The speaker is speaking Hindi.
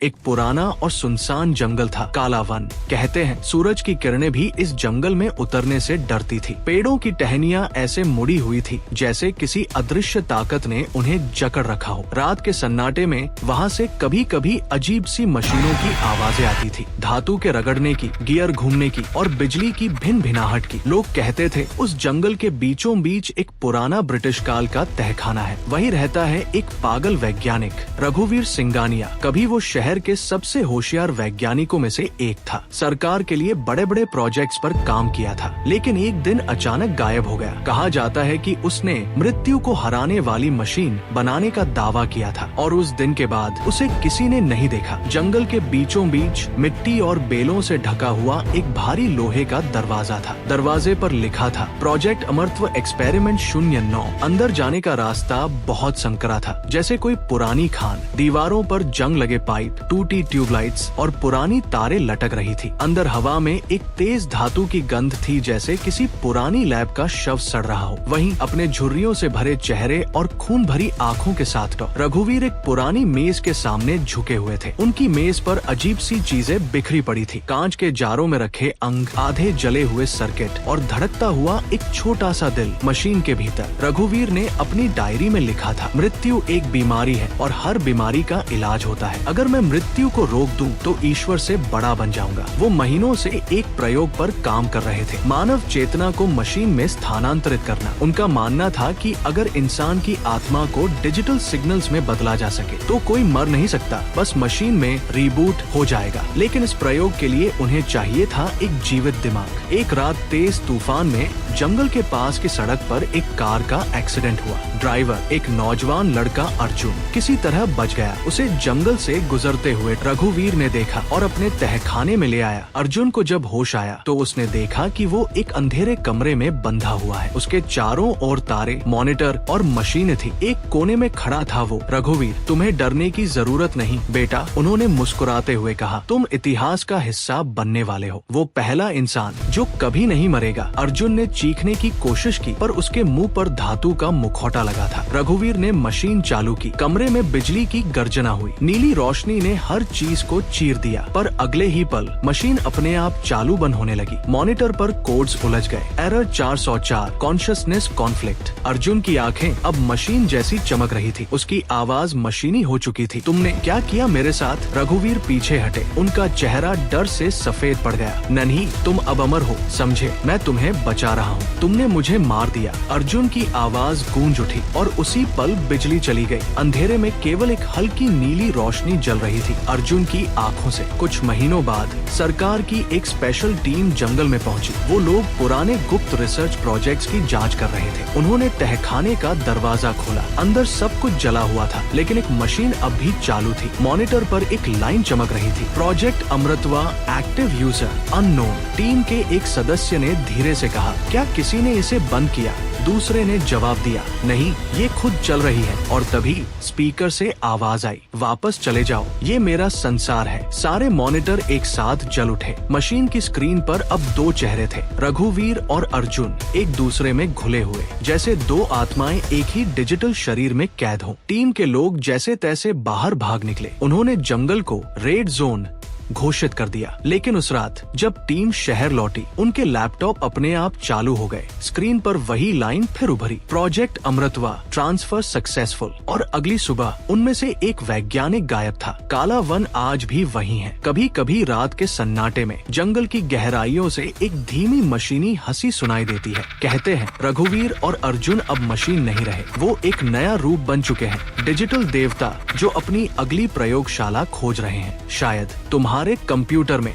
एक पुराना और सुनसान जंगल था, काला वन। कहते हैं सूरज की किरणें भी इस जंगल में उतरने से डरती थी। पेड़ों की टहनियां ऐसे मुड़ी हुई थी जैसे किसी अदृश्य ताकत ने उन्हें जकड़ रखा हो। रात के सन्नाटे में वहाँ से कभी कभी अजीब सी मशीनों की आवाजें आती थी, धातु के रगड़ने की, गियर घूमने की और बिजली की भिन भिनाहट की। लोग कहते थे उस जंगल के बीचों बीच एक पुराना ब्रिटिश काल का तहखाना है, वही रहता है एक पागल वैज्ञानिक रघुवीर सिंगानिया। कभी वो शहर के सबसे होशियार वैज्ञानिकों में से एक था। सरकार के लिए बड़े बड़े प्रोजेक्ट्स पर काम किया था, लेकिन एक दिन अचानक गायब हो गया। कहा जाता है कि उसने मृत्यु को हराने वाली मशीन बनाने का दावा किया था और उस दिन के बाद उसे किसी ने नहीं देखा। जंगल के बीचों बीच मिट्टी और बेलों से ढका हुआ एक भारी लोहे का दरवाजा था। दरवाजे पर लिखा था प्रोजेक्ट अमरत्व एक्सपेरिमेंट 09। अंदर जाने का रास्ता बहुत संकरा था, जैसे कोई पुरानी खान। दीवारों पर जंग लगे पाइप, टूटी ट्यूबलाइट्स और पुरानी तारें लटक रही थी। अंदर हवा में एक तेज धातु की गंध थी, जैसे किसी पुरानी लैब का शव सड़ रहा हो। वहीं अपने झुर्रियों से भरे चेहरे और खून भरी आंखों के साथ रघुवीर एक पुरानी मेज के सामने झुके हुए थे। उनकी मेज पर अजीब सी चीजें बिखरी पड़ी थी, कांच के जारों में रखे अंग, आधे जले हुए सर्किट और धड़कता हुआ एक छोटा सा दिल मशीन के भीतर। रघुवीर ने अपनी डायरी में लिखा था, मृत्यु एक बीमारी है और हर बीमारी का इलाज होता है। अगर मैं मृत्यु को रोक दूं तो ईश्वर से बड़ा बन जाऊंगा। वो महीनों से एक प्रयोग पर काम कर रहे थे, मानव चेतना को मशीन में स्थानांतरित करना। उनका मानना था कि अगर इंसान की आत्मा को डिजिटल सिग्नल्स में बदला जा सके तो कोई मर नहीं सकता, बस मशीन में रिबूट हो जाएगा। लेकिन इस प्रयोग के लिए उन्हें चाहिए था एक जीवित दिमाग। एक रात तेज तूफान में जंगल के पास की सड़क पर एक कार का एक्सीडेंट हुआ। ड्राइवर, एक नौजवान लड़का अर्जुन, किसी तरह बच गया। उसे जंगल से गुजरते हुए रघुवीर ने देखा और अपने तहखाने में ले आया। अर्जुन को जब होश आया तो उसने देखा कि वो एक अंधेरे कमरे में बंधा हुआ है। उसके चारों ओर तारे, मॉनिटर और मशीनें थी। एक कोने में खड़ा था वो। रघुवीर, तुम्हें डरने की जरूरत नहीं बेटा, उन्होंने मुस्कुराते हुए कहा। तुम इतिहास का हिस्सा बनने वाले हो, वो पहला इंसान जो कभी नहीं मरेगा। अर्जुन ने चीखने की कोशिश की पर उसके मुंह पर धातु का मुखौटा लगा था। रघुवीर ने मशीन चालू की। कमरे में बिजली की गर्जना हुई। नीली रोशनी ने हर चीज को चीर दिया, पर अगले ही पल मशीन अपने आप चालू बंद होने लगी। मॉनिटर पर कोड्स उलझ गए। Error 404, consciousness conflict. अर्जुन की आंखें अब मशीन जैसी चमक रही थी। उसकी आवाज मशीनी हो चुकी थी। तुमने क्या किया मेरे साथ? रघुवीर पीछे हटे। उनका चेहरा डर से सफेद पड़ गया। नन्ही, तुम अब अमर हो, समझे? मैं तुम्हें बचा रहा हूँ। तुमने मुझे मार दिया। अर्जुन की आवाज गूंज उठी और उसी पल बिजली चली गई। अंधेरे में केवल एक हल्की नीली रोशनी जल रही थी अर्जुन की आंखों से। कुछ महीनों बाद सरकार की एक स्पेशल टीम जंगल में पहुंची। वो लोग पुराने गुप्त रिसर्च प्रोजेक्ट्स की जांच कर रहे थे। उन्होंने तहखाने का दरवाजा खोला। अंदर सब कुछ जला हुआ था, लेकिन एक मशीन अब भी चालू थी। मॉनिटर पर एक लाइन चमक रही थी, प्रोजेक्ट अमृतवा एक्टिव यूजर अननोन। टीम के एक सदस्य ने धीरे से कहा, क्या किसी ने इसे बंद किया? दूसरे ने जवाब दिया, नहीं, ये खुद चल रही है। और तभी स्पीकर से आवाज आई, वापस चले जाओ, ये मेरा संसार है। सारे मॉनिटर एक साथ जल उठे। मशीन की स्क्रीन पर अब दो चेहरे थे, रघुवीर और अर्जुन, एक दूसरे में घुले हुए, जैसे दो आत्माएं एक ही डिजिटल शरीर में कैद हों। टीम के लोग जैसे तैसे बाहर भाग निकले। उन्होंने जंगल को रेड जोन घोषित कर दिया। लेकिन उस रात जब टीम शहर लौटी, उनके लैपटॉप अपने आप चालू हो गए। स्क्रीन पर वही लाइन फिर उभरी, प्रोजेक्ट अमृतवा ट्रांसफर सक्सेसफुल। और अगली सुबह उनमें से एक वैज्ञानिक गायब था। काला वन आज भी वही है। कभी कभी रात के सन्नाटे में जंगल की गहराइयों से एक धीमी मशीनी हंसी सुनाई देती है। कहते हैं रघुवीर और अर्जुन अब मशीन नहीं रहे, वो एक नया रूप बन चुके हैं, डिजिटल देवता जो अपनी अगली प्रयोगशाला खोज रहे हैं। शायद तुम्हारे कंप्यूटर में